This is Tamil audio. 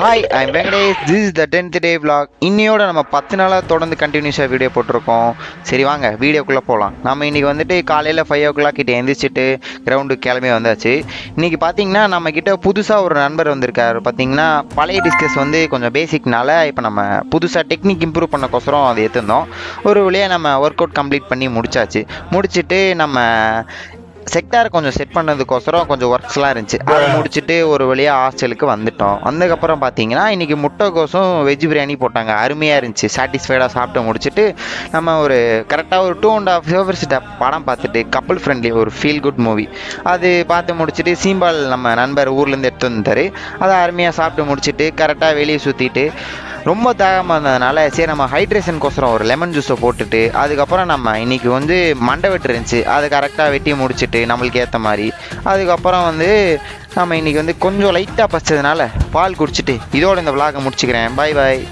Hi I'm Venkatesh. This is the 10th day vlog. இன்னையோட நம்ம 10 நாளாக தொடர்ந்து கண்டினியூஸாக வீடியோ போட்டிருக்கோம். சரி வாங்க வீடியோக்குள்ளே போகலாம். நம்ம இன்றைக்கி வந்துட்டு காலையில் 5 o'clock கிட்டே எழுந்திரிச்சிட்டு கிரவுண்டுக்கு கிளம்பி வந்தாச்சு. இன்றைக்கி பார்த்தீங்கன்னா நம்மக்கிட்ட புதுசாக ஒரு நண்பர் வந்திருக்கார். பார்த்தீங்கன்னா பழைய டிஸ்கஸ் வந்து கொஞ்சம் பேசிக்னால இப்போ நம்ம புதுசாக டெக்னிக் இம்ப்ரூவ் பண்ணக்கோசரம் அதை எடுத்துருந்தோம். ஒரு வழியாக நம்ம ஒர்க் அவுட் கம்ப்ளீட் பண்ணி முடிச்சுட்டு நம்ம செக்டாரை கொஞ்சம் செட் பண்ணதுக்கோசரம் கொஞ்சம் ஒர்க்ஸ்லாம் இருந்துச்சு. அதை முடிச்சுட்டு ஒரு வழியாக ஹாஸ்டலுக்கு வந்துட்டோம். வந்ததுக்கப்புறம் பார்த்தீங்கன்னா இன்றைக்கி முட்டைக்கோசம் வெஜ் பிரியாணி போட்டாங்க. அருமையாக இருந்துச்சு. சாட்டிஸ்ஃபைடாக சாப்பிட்டு முடிச்சுட்டு நம்ம ஒரு கரெக்டாக ஒரு 2.5 hours படம் பார்த்துட்டு கப்புள் ஃப்ரெண்ட்லி ஒரு ஃபீல் குட் மூவி அது பார்த்து முடிச்சுட்டு சீம்பால் நம்ம நண்பர் ஊர்லேருந்து எடுத்து வந்தார். அதை அருமையாக சாப்பிட்டு முடிச்சுட்டு கரெக்டாக வெளியே சுற்றிட்டு ரொம்ப தாகமாக இருந்ததுனால சரி நம்ம ஹைட்ரேஷனுக்கோசரம் ஒரு லெமன் ஜூஸை போட்டுட்டு அதுக்கப்புறம் நம்ம இன்றைக்கி வந்து மண்டை வெட்டு இருந்துச்சு. அதை கரெக்டாக வெட்டி முடிச்சுட்டு நம்மளுக்கு ஏற்ற மாதிரி அதுக்கப்புறம் வந்து நம்ம இன்றைக்கி வந்து கொஞ்சம் லைட்டாக பச்சதுனால பால் குடிச்சிட்டு இதோட இந்த விளாகை முடிச்சுக்கிறேன். பாய் பாய்.